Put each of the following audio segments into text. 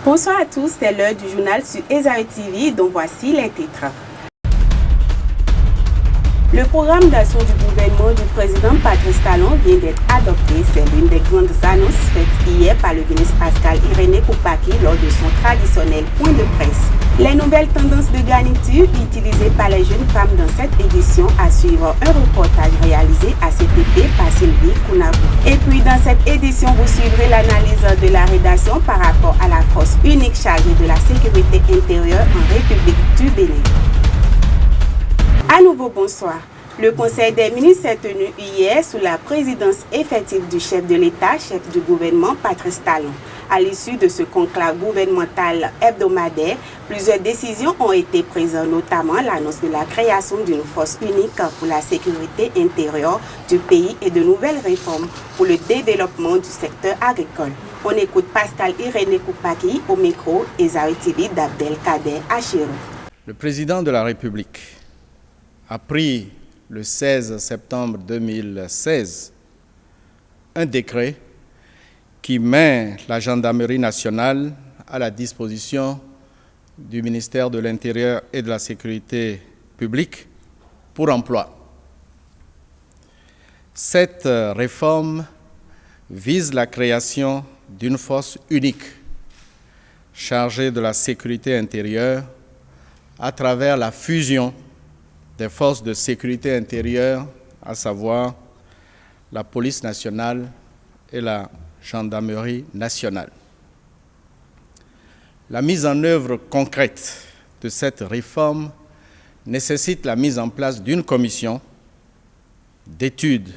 Bonsoir à tous, c'est l'heure du journal sur Esaü TV dont voici les titres. Le programme d'action du gouvernement du président Patrice Talon vient d'être adopté. C'est l'une des grandes annonces faites hier par le ministre Pascal Irénée Koupaki lors de son traditionnel point de presse. Les nouvelles tendances de garniture utilisées par les jeunes femmes dans cette édition à suivre un reportage réalisé à cet effet par Sylvie Kounavou. Et puis dans cette édition, vous suivrez l'analyse de la rédaction par rapport à la force unique chargée de la sécurité intérieure en République du Bénin. À nouveau, bonsoir. Le Conseil des ministres s'est tenu hier sous la présidence effective du chef de l'État, chef du gouvernement Patrice Talon. À l'issue de ce conclave gouvernemental hebdomadaire, plusieurs décisions ont été prises, notamment l'annonce de la création d'une force unique pour la sécurité intérieure du pays et de nouvelles réformes pour le développement du secteur agricole. On écoute Pascal Irénée Koupaki au micro Esaü TV d'Abdelkader Achirou. Le président de la République a pris le 16 septembre 2016 un décret qui met la gendarmerie nationale à la disposition du ministère de l'Intérieur et de la Sécurité publique pour emploi. Cette réforme vise la création d'une force unique chargée de la sécurité intérieure à travers la fusion des forces de sécurité intérieure, à savoir la police nationale et la gendarmerie nationale. La mise en œuvre concrète de cette réforme nécessite la mise en place d'une commission d'étude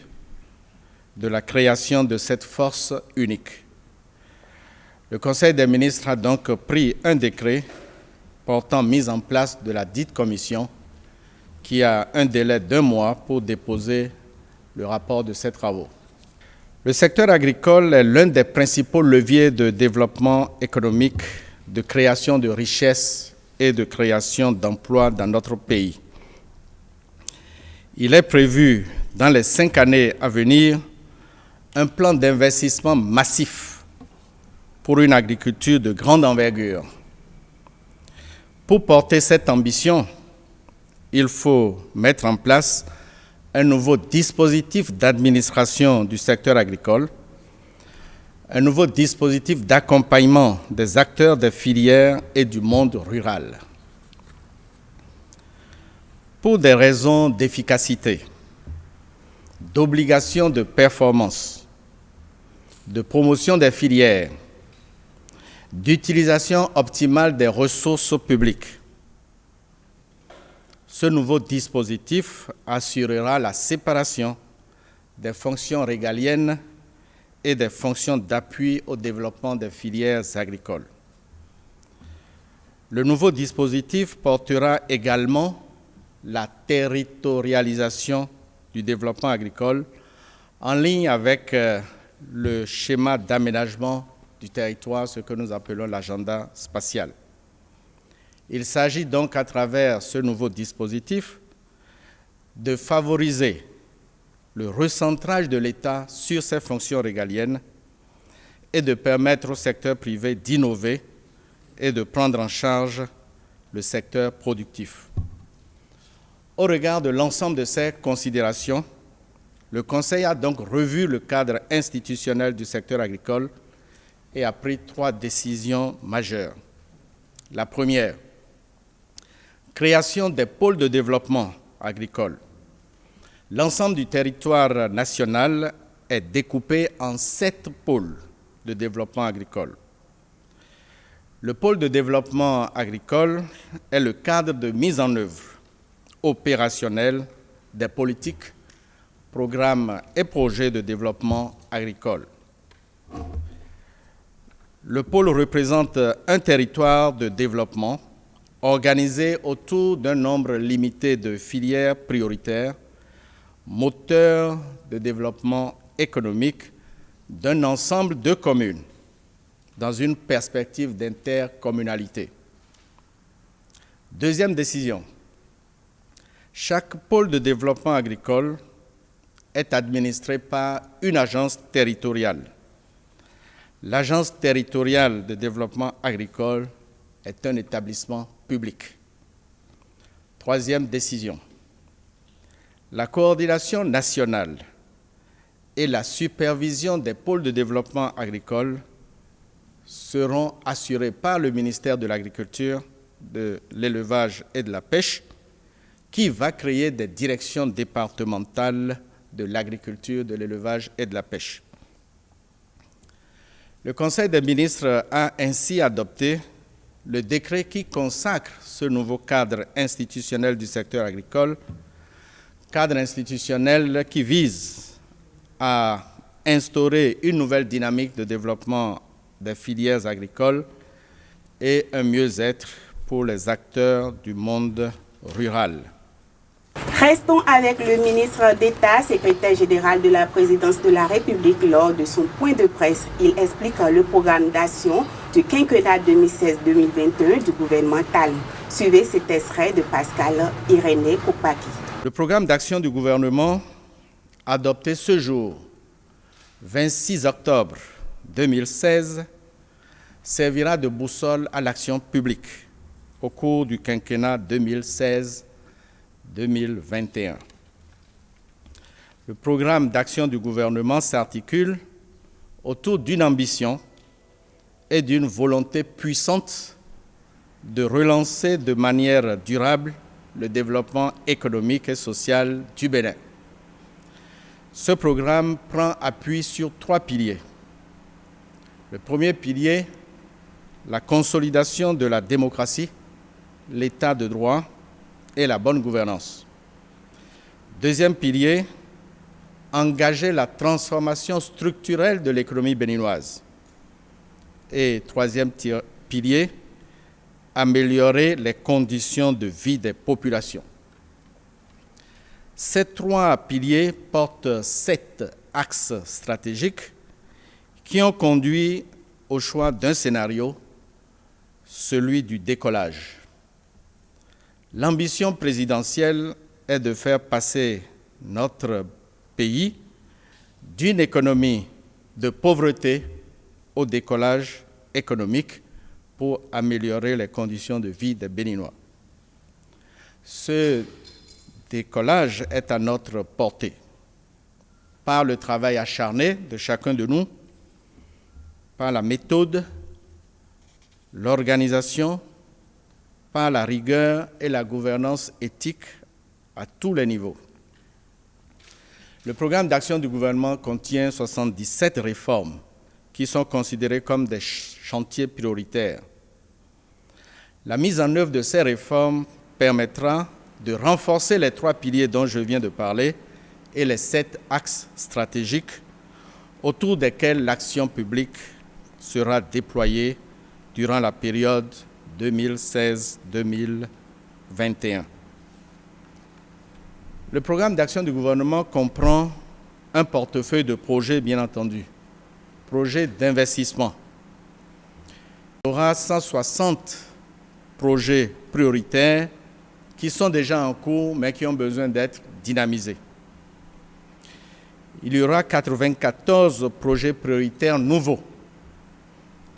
de la création de cette force unique. Le Conseil des ministres a donc pris un décret portant mise en place de la dite commission qui a un délai d'1 mois pour déposer le rapport de ses travaux. Le secteur agricole est l'un des principaux leviers de développement économique, de création de richesses et de création d'emplois dans notre pays. Il est prévu, dans les 5 années à venir, un plan d'investissement massif pour une agriculture de grande envergure. Pour porter cette ambition, il faut mettre en place un nouveau dispositif d'administration du secteur agricole, un nouveau dispositif d'accompagnement des acteurs des filières et du monde rural. Pour des raisons d'efficacité, d'obligation de performance, de promotion des filières, d'utilisation optimale des ressources publiques, ce nouveau dispositif assurera la séparation des fonctions régaliennes et des fonctions d'appui au développement des filières agricoles. Le nouveau dispositif portera également la territorialisation du développement agricole en ligne avec le schéma d'aménagement du territoire, ce que nous appelons l'agenda spatial. Il s'agit donc, à travers ce nouveau dispositif, de favoriser le recentrage de l'État sur ses fonctions régaliennes et de permettre au secteur privé d'innover et de prendre en charge le secteur productif. Au regard de l'ensemble de ces considérations, le Conseil a donc revu le cadre institutionnel du secteur agricole et a pris 3 décisions majeures. La première, création des pôles de développement agricole. L'ensemble du territoire national est découpé en 7 pôles de développement agricole. Le pôle de développement agricole est le cadre de mise en œuvre opérationnelle des politiques, programmes et projets de développement agricole. Le pôle représente un territoire de développement organisé autour d'un nombre limité de filières prioritaires, moteurs de développement économique d'un ensemble de communes dans une perspective d'intercommunalité. Deuxième décision, chaque pôle de développement agricole est administré par une agence territoriale. L'Agence territoriale de développement agricole est un établissement public. Troisième décision. La coordination nationale et la supervision des pôles de développement agricole seront assurées par le ministère de l'Agriculture, de l'Élevage et de la Pêche, qui va créer des directions départementales de l'agriculture, de l'élevage et de la pêche. Le Conseil des ministres a ainsi adopté le décret qui consacre ce nouveau cadre institutionnel du secteur agricole, cadre institutionnel qui vise à instaurer une nouvelle dynamique de développement des filières agricoles et un mieux-être pour les acteurs du monde rural. Restons avec le ministre d'État, secrétaire général de la présidence de la République lors de son point de presse. Il explique le programme d'action du quinquennat 2016-2021 du gouvernement Talon. Suivez cet extrait de Pascal Irénée Koupaki. Le programme d'action du gouvernement adopté ce jour, 26 octobre 2016, servira de boussole à l'action publique au cours du quinquennat 2016-2021. Le programme d'action du gouvernement s'articule autour d'une ambition et d'une volonté puissante de relancer de manière durable le développement économique et social du Bénin. Ce programme prend appui sur 3 piliers. Le premier pilier, la consolidation de la démocratie, l'état de droit et la bonne gouvernance. Deuxième pilier, engager la transformation structurelle de l'économie béninoise. Et troisième pilier, améliorer les conditions de vie des populations. Ces 3 piliers portent 7 axes stratégiques qui ont conduit au choix d'un scénario, celui du décollage. L'ambition présidentielle est de faire passer notre pays d'une économie de pauvreté au décollage économique pour améliorer les conditions de vie des Béninois. Ce décollage est à notre portée par le travail acharné de chacun de nous, par la méthode, l'organisation, par la rigueur et la gouvernance éthique à tous les niveaux. Le programme d'action du gouvernement contient 77 réformes qui sont considérées comme des chantiers prioritaires. La mise en œuvre de ces réformes permettra de renforcer les 3 piliers dont je viens de parler et les 7 axes stratégiques autour desquels l'action publique sera déployée durant la période 2016-2021. Le programme d'action du gouvernement comprend un portefeuille de projets, bien entendu, projets d'investissement. Il y aura 160 projets prioritaires qui sont déjà en cours, mais qui ont besoin d'être dynamisés. Il y aura 94 projets prioritaires nouveaux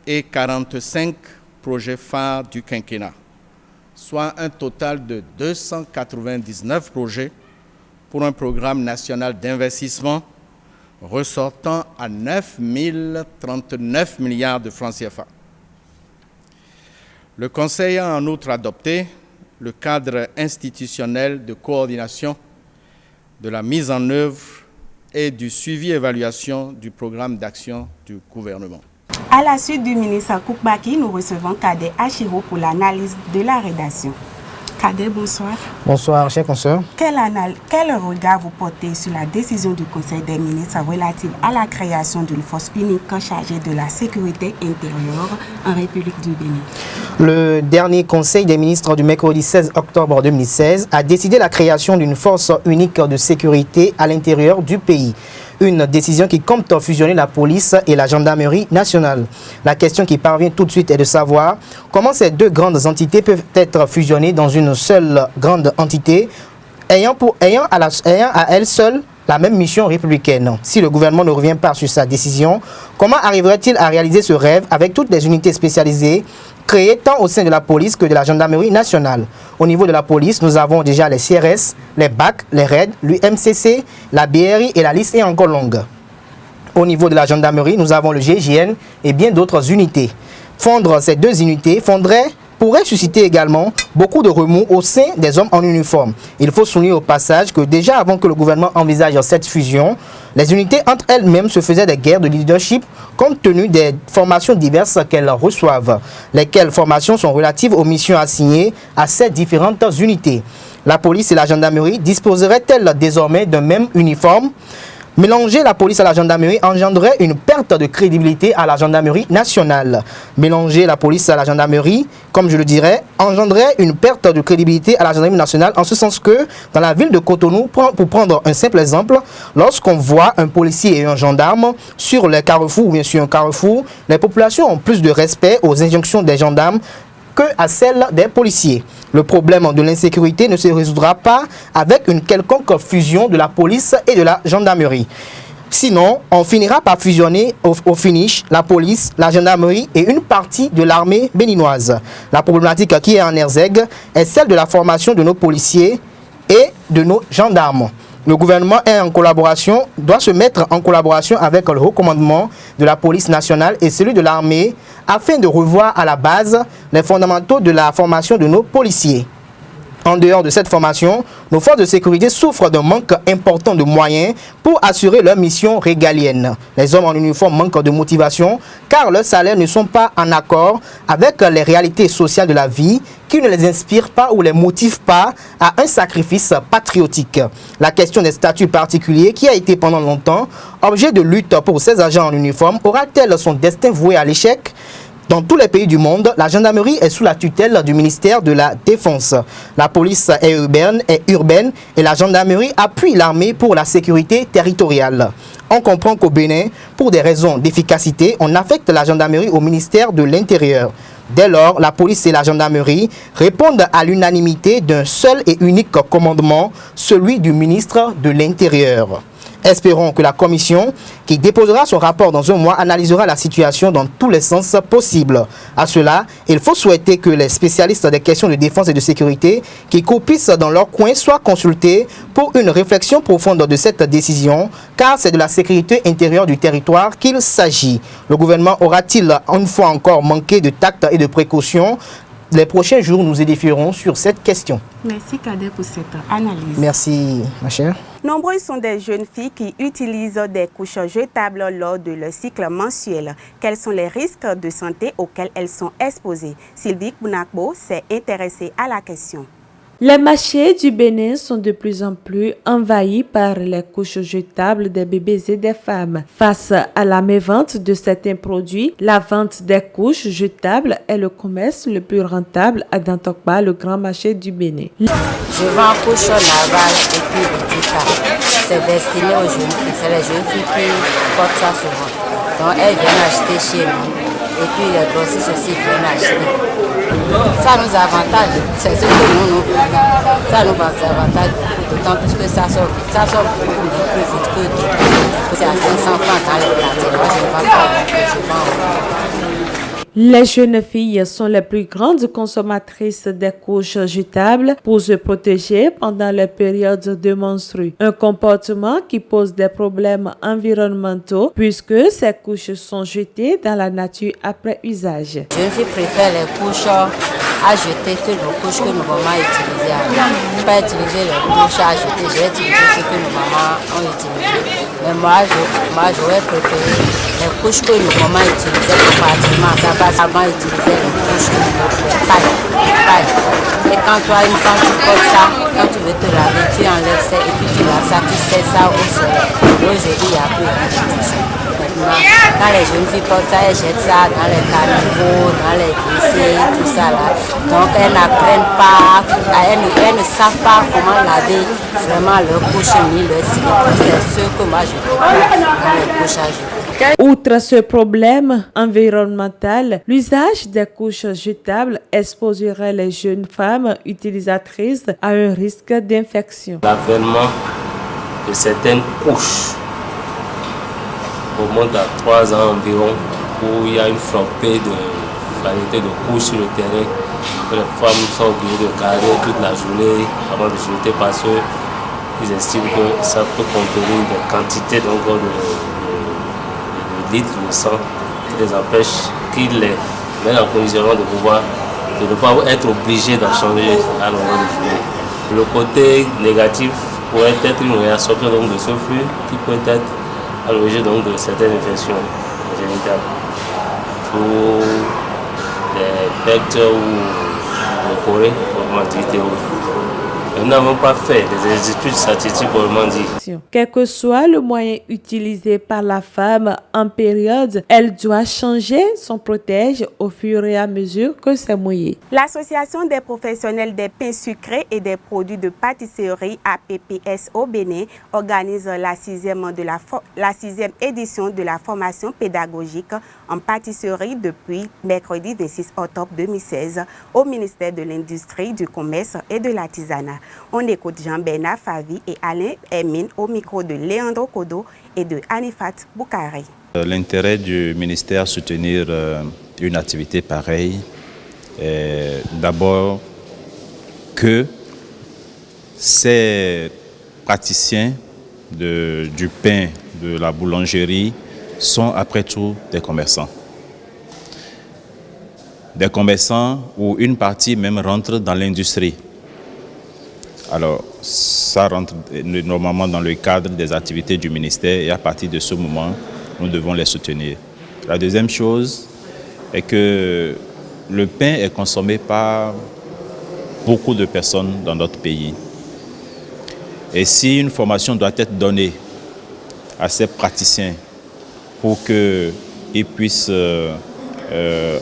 et 45 projets phares du quinquennat, soit un total de 299 projets pour un programme national d'investissement ressortant à 9 039 milliards de francs CFA. Le Conseil a en outre adopté le cadre institutionnel de coordination de la mise en œuvre et du suivi-évaluation du programme d'action du gouvernement. À la suite du ministre Koupaki, nous recevons Kader Achiro pour l'analyse de la rédaction. Kader, bonsoir. Bonsoir, chers consoeurs. Quel regard vous portez sur la décision du Conseil des ministres relative à la création d'une force unique chargée de la sécurité intérieure en République du Bénin? Le dernier Conseil des ministres du mercredi 16 octobre 2016 a décidé la création d'une force unique de sécurité à l'intérieur du pays. Une décision qui compte fusionner la police et la gendarmerie nationale. La question qui parvient tout de suite est de savoir comment ces 2 grandes entités peuvent être fusionnées dans une seule grande entité ayant à elle seule la même mission républicaine. Si le gouvernement ne revient pas sur sa décision, comment arriverait-il à réaliser ce rêve avec toutes les unités spécialisées créées tant au sein de la police que de la gendarmerie nationale? Au niveau de la police, nous avons déjà les CRS, les BAC, les RAID, l'UMCC, la BRI et la liste est encore longue. Au niveau de la gendarmerie, nous avons le GIGN et bien d'autres unités. Fondre ces deux unités pourrait susciter également beaucoup de remous au sein des hommes en uniforme. Il faut souligner au passage que déjà avant que le gouvernement envisage cette fusion, les unités entre elles-mêmes se faisaient des guerres de leadership compte tenu des formations diverses qu'elles reçoivent, lesquelles formations sont relatives aux missions assignées à ces différentes unités. La police et la gendarmerie disposeraient-elles désormais d'un même uniforme? Mélanger la police à la gendarmerie engendrerait une perte de crédibilité à la gendarmerie nationale. Mélanger la police à la gendarmerie, comme je le dirais, engendrerait une perte de crédibilité à la gendarmerie nationale en ce sens que, dans la ville de Cotonou, pour prendre un simple exemple, lorsqu'on voit un policier et un gendarme sur les carrefours ou bien sur un carrefour, les populations ont plus de respect aux injonctions des gendarmes que à celles des policiers. Le problème de l'insécurité ne se résoudra pas avec une quelconque fusion de la police et de la gendarmerie. Sinon, on finira par fusionner au finish la police, la gendarmerie et une partie de l'armée béninoise. La problématique qui est en Erzeg est celle de la formation de nos policiers et de nos gendarmes. Le gouvernement doit se mettre en collaboration avec le haut commandement de la police nationale et celui de l'armée afin de revoir à la base les fondamentaux de la formation de nos policiers. En dehors de cette formation, nos forces de sécurité souffrent d'un manque important de moyens pour assurer leur mission régalienne. Les hommes en uniforme manquent de motivation car leurs salaires ne sont pas en accord avec les réalités sociales de la vie qui ne les inspirent pas ou les motivent pas à un sacrifice patriotique. La question des statuts particuliers qui a été pendant longtemps objet de lutte pour ces agents en uniforme aura-t-elle son destin voué à l'échec? Dans tous les pays du monde, la gendarmerie est sous la tutelle du ministère de la Défense. La police est urbaine et la gendarmerie appuie l'armée pour la sécurité territoriale. On comprend qu'au Bénin, pour des raisons d'efficacité, on affecte la gendarmerie au ministère de l'Intérieur. Dès lors, la police et la gendarmerie répondent à l'unanimité d'un seul et unique commandement, celui du ministre de l'Intérieur. Espérons que la commission, qui déposera son rapport dans un mois, analysera la situation dans tous les sens possibles. À cela, il faut souhaiter que les spécialistes des questions de défense et de sécurité qui coupissent dans leur coin soient consultés pour une réflexion profonde de cette décision, car c'est de la sécurité intérieure du territoire qu'il s'agit. Le gouvernement aura-t-il une fois encore manqué de tact et de précaution? Les prochains jours, nous édifierons sur cette question. Merci Kader pour cette analyse. Merci ma chère. Nombreuses sont des jeunes filles qui utilisent des couches jetables lors de leur cycle mensuel. Quels sont les risques de santé auxquels elles sont exposées? Sylvie Bounakbo s'est intéressée à la question. Les marchés du Bénin sont de plus en plus envahis par les couches jetables des bébés et des femmes. Face à la mévente de certains produits, la vente des couches jetables est le commerce le plus rentable à Dantokba, le grand marché du Bénin. Je vends couches navales et puis médicales. C'est destiné aux jeunes filles. C'est les jeunes filles qui portent ça souvent. Donc elles viennent acheter chez nous. Et puis les grossistes aussi viennent acheter. Ça nous avantage, c'est ce que nous faisons. Ça nous avantage d'autant plus que ça sort vite. Ça sort beaucoup plus vite que d'autres. C'est à 500 francs dans les quartiers. Moi, je ne vends pas beaucoup, je vends. Les jeunes filles sont les plus grandes consommatrices des couches jetables pour se protéger pendant les périodes de menstrues. Un comportement qui pose des problèmes environnementaux puisque ces couches sont jetées dans la nature après usage. Les jeunes filles préfèrent les couches à jeter que les couches que nos mamans utilisaient avant. Je ne vais pas utiliser les couches à jeter, j'ai utilisé ce que nos mamans ont utilisé. Mais moi, j'aurais préféré les couches que nos mamans utilisaient comparativement à ça. Avant, ils utilisaient les couches que nos paille. Et quand toi, une fois tu portes ça, quand tu veux te laver, tu enlèves ça et puis tu laves ça, tu sais ça au soleil. Aujourd'hui, il n'y a plus de ça. Quand les jeunes filles portent ça, elles jettent ça dans les caniveaux, dans les WC, tout ça là. Donc elles n'apprennent pas, elles ne savent pas comment laver vraiment leurs couches ni leurs silicone. C'est ce que moi je prépare dans les couches à jeter. Outre ce problème environnemental, l'usage des couches jetables exposerait les jeunes femmes utilisatrices à un risque d'infection. L'avènement de certaines couches. On monte à 3 ans environ, où il y a une flopée de variété de couches sur le terrain. Les femmes sont obligées de garder toute la journée avant de jeter parce qu'ils estiment que ça peut contenir des quantités de litres de sang qui les empêchent, qui les mettent en condition de ne pas être obligés d'en changer à l'endroit de journée. Le côté négatif pourrait être une réabsorption donc, de ce flux qui peut être à l'origine de certaines infections génitales pour les pectes ou le corée, comment dire. Nous n'avons pas fait des études statistiques pour dire. Quel que soit le moyen utilisé par la femme en période, elle doit changer son protège au fur et à mesure que c'est mouillé. L'Association des professionnels des pains sucrés et des produits de pâtisserie APPS au Bénin organise la sixième édition de la formation pédagogique en pâtisserie depuis mercredi 26 octobre 2016 au ministère de l'Industrie, du Commerce et de l'Artisanat. On écoute Jean-Bernard Favi et Alain Hermine au micro de Leandro Kodo et de Anifat Boukari. L'intérêt du ministère à soutenir une activité pareille est d'abord que ces praticiens du pain, de la boulangerie, sont après tout des commerçants. Des commerçants où une partie même rentre dans l'industrie. Alors, ça rentre normalement dans le cadre des activités du ministère et à partir de ce moment, nous devons les soutenir. La deuxième chose est que le pain est consommé par beaucoup de personnes dans notre pays. Et si une formation doit être donnée à ces praticiens pour qu'ils puissent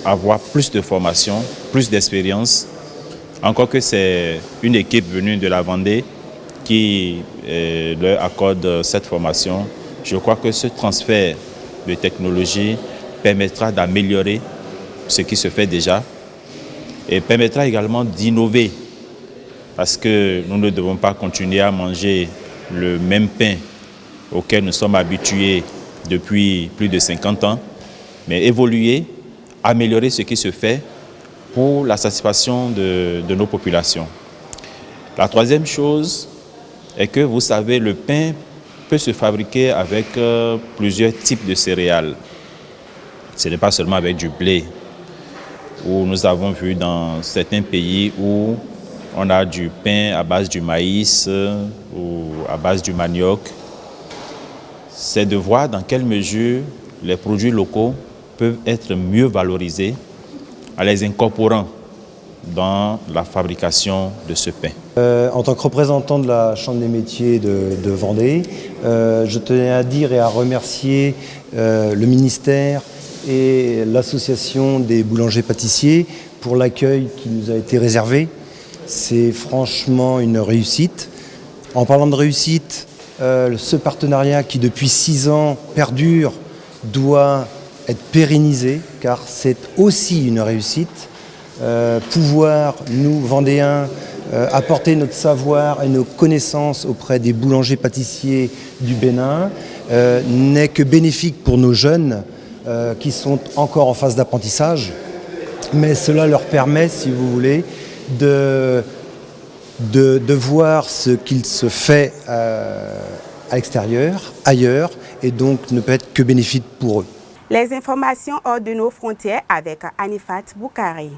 avoir plus de formation, plus d'expérience, encore que c'est une équipe venue de la Vendée qui leur accorde cette formation, je crois que ce transfert de technologie permettra d'améliorer ce qui se fait déjà et permettra également d'innover parce que nous ne devons pas continuer à manger le même pain auquel nous sommes habitués depuis plus de 50 ans, mais évoluer, améliorer ce qui se fait pour la satisfaction de nos populations. La troisième chose est que, vous savez, le pain peut se fabriquer avec plusieurs types de céréales. Ce n'est pas seulement avec du blé, où nous avons vu dans certains pays où on a du pain à base du maïs ou à base du manioc. C'est de voir dans quelle mesure les produits locaux peuvent être mieux valorisés en les incorporant dans la fabrication de ce pain. En tant que représentant de la Chambre des métiers de Vendée, je tenais à dire et à remercier le ministère et l'association des boulangers-pâtissiers pour l'accueil qui nous a été réservé. C'est franchement une réussite. En parlant de réussite, ce partenariat qui depuis 6 ans perdure doit être pérennisé car c'est aussi une réussite. Pouvoir, nous, Vendéens, apporter notre savoir et nos connaissances auprès des boulangers-pâtissiers du Bénin n'est que bénéfique pour nos jeunes qui sont encore en phase d'apprentissage, mais cela leur permet, si vous voulez, de voir ce qu'il se fait à l'extérieur, ailleurs, et donc ne peut être que bénéfique pour eux. Les informations hors de nos frontières avec Anifat Boukari.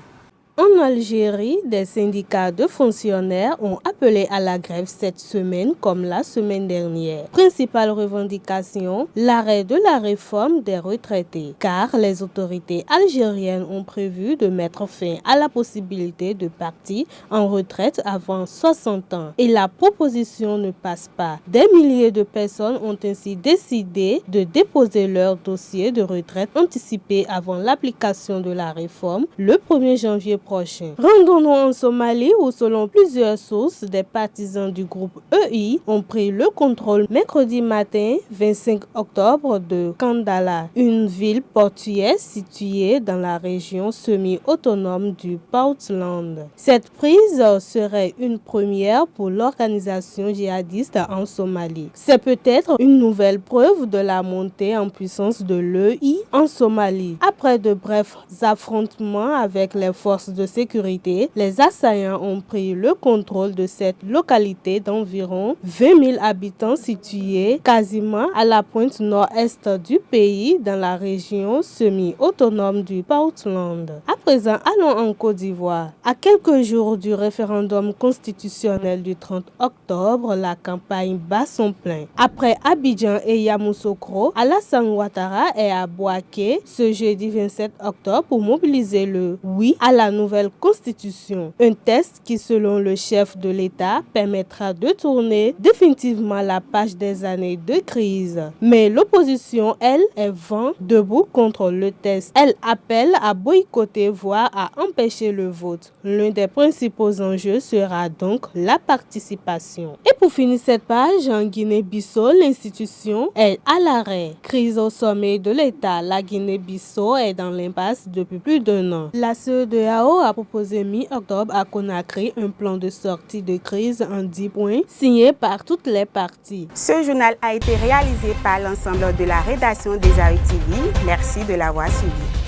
En Algérie, des syndicats de fonctionnaires ont appelé à la grève cette semaine comme la semaine dernière. Principale revendication, l'arrêt de la réforme des retraités, car les autorités algériennes ont prévu de mettre fin à la possibilité de partir en retraite avant 60 ans. Et la proposition ne passe pas. Des milliers de personnes ont ainsi décidé de déposer leur dossier de retraite anticipée avant l'application de la réforme le 1er janvier prochain. Rendons-nous en Somalie où, selon plusieurs sources, des partisans du groupe EI ont pris le contrôle mercredi matin 25 octobre de Kandala, une ville portuaire située dans la région semi-autonome du Puntland. Cette prise serait une première pour l'organisation djihadiste en Somalie. C'est peut-être une nouvelle preuve de la montée en puissance de l'EI en Somalie. Après de brefs affrontements avec les forces de sécurité, les assaillants ont pris le contrôle de cette localité d'environ 20 000 habitants située quasiment à la pointe nord-est du pays dans la région semi-autonome du Puntland. À présent, allons en Côte d'Ivoire. À quelques jours du référendum constitutionnel du 30 octobre, la campagne bat son plein. Après Abidjan et Yamoussoukro, Alassane Ouattara est à Bouaké ce jeudi 27 octobre pour mobiliser le oui à la nouvelle constitution. Un test qui, selon le chef de l'État, permettra de tourner définitivement la page des années de crise. Mais l'opposition, elle, est vent debout contre le test. Elle appelle à boycotter, voire à empêcher le vote. L'un des principaux enjeux sera donc la participation. Et pour finir cette page, en Guinée-Bissau, l'institution est à l'arrêt. Crise au sommet de l'État. La Guinée-Bissau est dans l'impasse depuis plus d'1 an. La CEDEAO a proposé mi-octobre à Conakry un plan de sortie de crise en 10 points signé par toutes les parties. Ce journal a été réalisé par l'ensemble de la rédaction des AETV. Merci de l'avoir suivi.